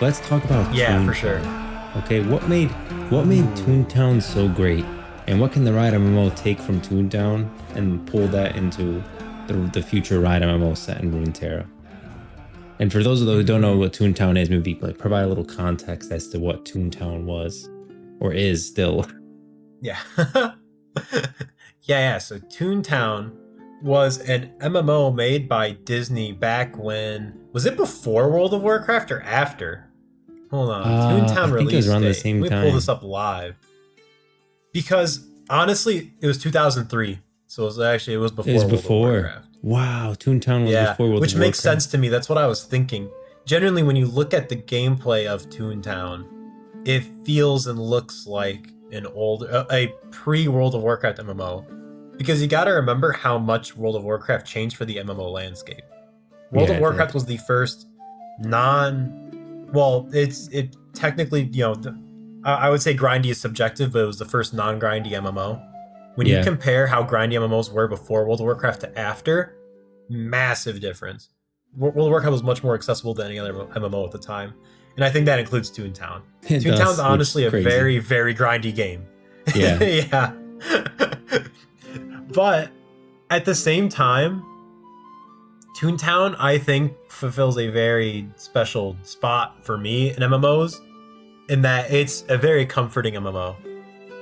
Let's talk about Yeah, for ToonTown. sure. Okay, what made ToonTown so great, and what can the Riot MMO take from ToonTown and pull that into the future Riot MMO set in Runeterra? And for those of those who don't know what ToonTown is, maybe like provide a little context as to what ToonTown was or is still. Yeah. Yeah. So ToonTown was an MMO made by Disney back when, was it before World of Warcraft or after? Hold on. I ToonTown think it was release around the date. same Let me pull this time. up live. Because honestly, it was 2003. So it was It was before World of before. Warcraft. Wow, ToonTown was Yeah, before World of which makes Warcraft. sense to me. That's what I was thinking. Generally, when you look at the gameplay of Toontown, it feels and looks like a pre-World of Warcraft MMO, because you got to remember how much World of Warcraft changed for the MMO landscape. World Yeah, of it Warcraft did. was the first well, it technically, I would say grindy is subjective, but it was the first non-grindy MMO. When you Yeah. compare how grindy MMOs were before World of Warcraft to after, massive difference. World of Warcraft was much more accessible than any other MMO at the time, and I think that includes Toontown. It Toontown's does, which is honestly a crazy. very, very grindy game. Yeah. Yeah. But at the same time, Toontown, I think, fulfills a very special spot for me in MMOs, in that it's a very comforting MMO.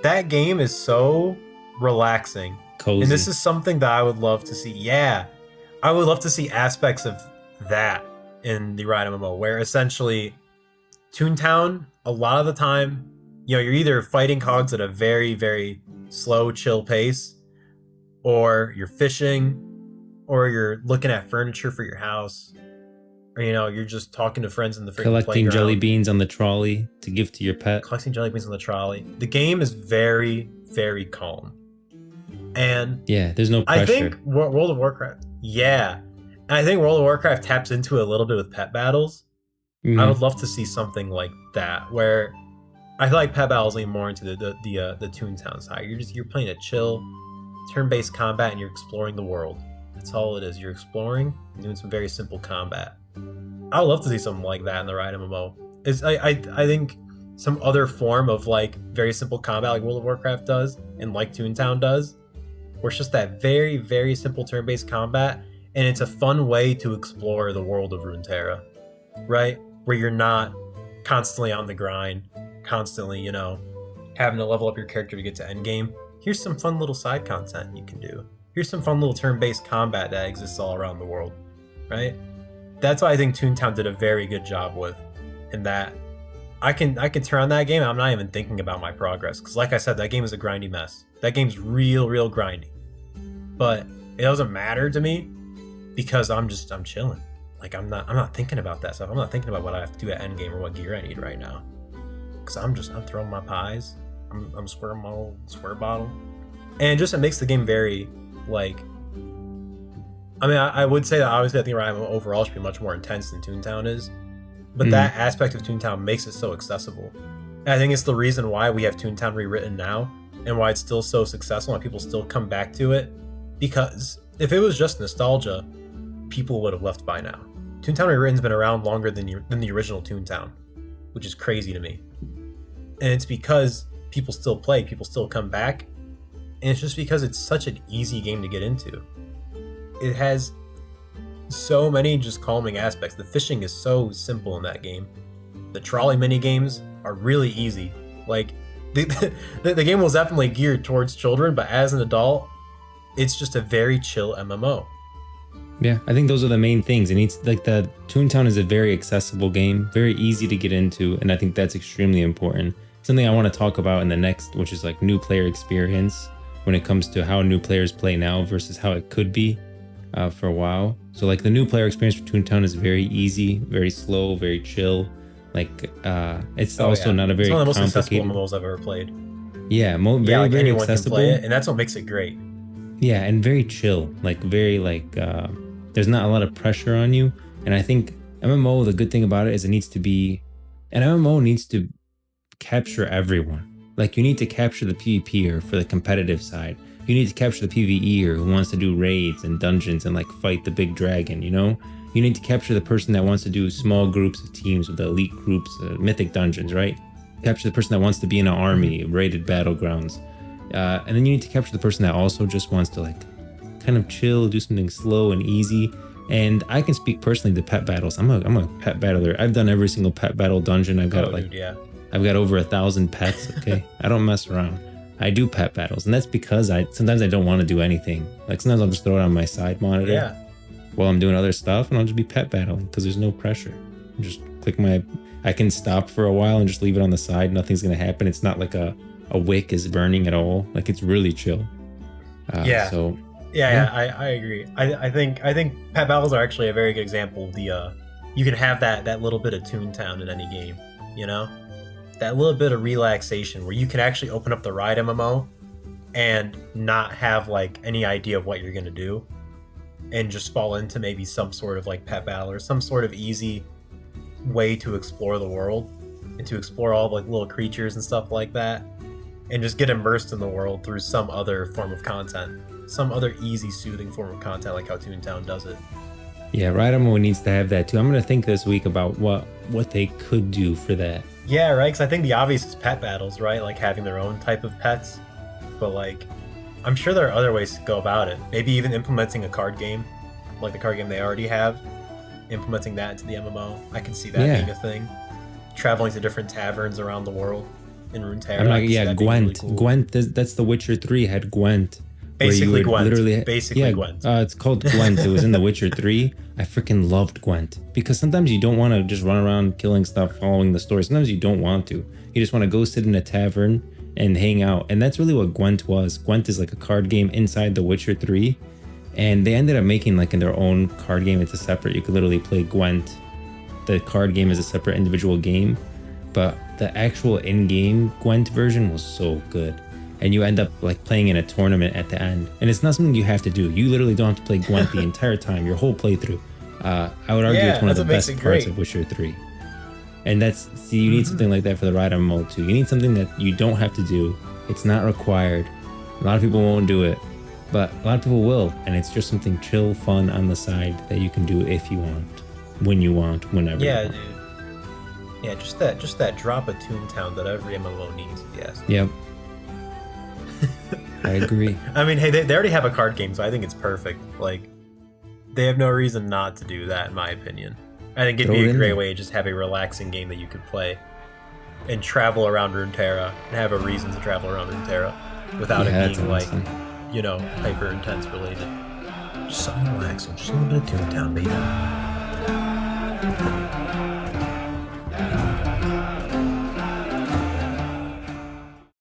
That game is so relaxing. And this Cozy. is something that I would love to see. Yeah. I would love to see aspects of that in the Riot MMO, where essentially Toontown, a lot of the time, you're either fighting cogs at a very, very slow, chill pace, or you're fishing, or you're looking at furniture for your house, or you're just talking to friends in the freaking Collecting jelly playground, beans on the trolley to give to your pet. collecting jelly beans on the trolley. The game is very, very calm. And Yeah, there's no I pressure. think World of Warcraft, yeah. And I think World of Warcraft taps into it a little bit with pet battles. I would love to see something like that, where I feel like pet battles lean more into the Toontown side. You're playing a chill, turn-based combat, and you're exploring the world. That's all it is. You're exploring and doing some very simple combat. I would love to see something like that in the Riot MMO. I think some other form of like very simple combat, like World of Warcraft does, and like Toontown does, where it's just that very, very simple turn-based combat, and it's a fun way to explore the world of Runeterra, right? Where you're not constantly on the grind, constantly, having to level up your character to get to endgame. Here's some fun little side content you can do. Here's some fun little turn-based combat that exists all around the world, right? That's why I think Toontown did a very good job with, in that I can turn on that game and I'm not even thinking about my progress, because like I said, that game is a grindy mess. That game's real grindy, but it doesn't matter to me because I'm chilling. Like I'm not thinking about that stuff. I'm not thinking about what I have to do at endgame or what gear I need right now, because I'm throwing my pies. I'm squirting my old square bottle, and it makes the game very like. I mean, I would say that obviously I think Riot MMO overall should be much more intense than Toontown is, but that aspect of Toontown makes it so accessible. And I think it's the reason why we have Toontown rewritten now, and why it's still so successful and people still come back to it. Because if it was just nostalgia, people would have left by now. Toontown Rewritten's been around longer than the original Toontown, which is crazy to me. And it's because people still play, people still come back, and it's just because it's such an easy game to get into. It has so many just calming aspects. The fishing is so simple in that game. The trolley mini games are really easy. Like the game was definitely geared towards children, but as an adult, it's just a very chill MMO. Yeah, I think those are the main things. It needs, like, the Toontown is a very accessible game, very easy to get into, and I think that's extremely important. Something I want to talk about in the next, which is like new player experience when it comes to how new players play now versus how it could be for a while. So like the new player experience for Toontown is very easy, very slow, very chill. Like it's also not a very it's one of the most accessible complicated. MMOs I've ever played. Yeah, very Like very anyone accessible. can play it, and that's what makes it great. Yeah, and very chill, like very like there's not a lot of pressure on you. And I think MMO, the good thing about it is an MMO needs to capture everyone. Like you need to capture the PvPer for the competitive side. You need to capture the PvEer who wants to do raids and dungeons and like fight the big dragon, you You need to capture the person that wants to do small groups of teams with the elite groups, mythic dungeons, right? Capture the person that wants to be in an army, raided battlegrounds. And then you need to capture the person that also just wants to like kind of chill, do something slow and easy. And I can speak personally to pet battles. I'm a pet battler. I've done every single pet battle dungeon. I've got I've got over 1,000 pets. Okay, I don't mess around. I do pet battles, and that's because sometimes I don't want to do anything. Like sometimes I'll just throw it on my side monitor while I'm doing other stuff, and I'll just be pet battling because there's no pressure. Just click I can stop for a while and just leave it on the side. Nothing's gonna happen. It's not like a wick is burning at all. Like it's really chill. So. Yeah, I agree. I think pet battles are actually a very good example of the you can have that little bit of ToonTown in any game, you know? That little bit of relaxation where you can actually open up the Riot MMO and not have like any idea of what you're gonna do and just fall into maybe some sort of like pet battle or some sort of easy way to explore the world and to explore all like little creatures and stuff like that and just get immersed in the world through some other form of content. Some other easy, soothing form of content like how ToonTown does it. Yeah, RiotMMO needs to have that too. I'm going to think this week about what they could do for that. Yeah, right, because I think the obvious is pet battles, right? Like having their own type of pets. But like, I'm sure there are other ways to go about it. Maybe even implementing a card game, like the card game they already have. Implementing that into the MMO. I can see that being a thing. Traveling to different taverns around the world in Runeterra. Gwent. Really cool. Gwent, that's The Witcher 3 had Gwent. Basically Gwent. Gwent. It's called Gwent. It was in The Witcher 3. I freaking loved Gwent because sometimes you don't want to just run around killing stuff, following the story. Sometimes you don't want to. You just want to go sit in a tavern and hang out. And that's really what Gwent was. Gwent is like a card game inside The Witcher 3. And they ended up making like in their own card game. It's a separate, you could literally play Gwent. The card game is a separate individual game. But the actual in-game Gwent version was so good. And you end up like playing in a tournament at the end. And it's not something you have to do. You literally don't have to play Gwent the entire time, your whole playthrough. I would argue it's one of the best parts of Witcher 3. And you need something like that for the Riot MMO too. You need something that you don't have to do. It's not required. A lot of people won't do it, but a lot of people will. And it's just something chill, fun on the side that you can do if you want, when you want, whenever you want. Dude. Yeah, just that drop of ToonTown that every MMO needs, yes. Yep. I agree. I mean, hey, they already have a card game, so I think it's perfect. Like, they have no reason not to do that, in my opinion. I think it'd be a great way to just have a relaxing game that you could play and travel around Runeterra and have a reason to travel around Runeterra without it being like, you know, hyper intense related. Just something relaxing, just a little bit of ToonTown, baby.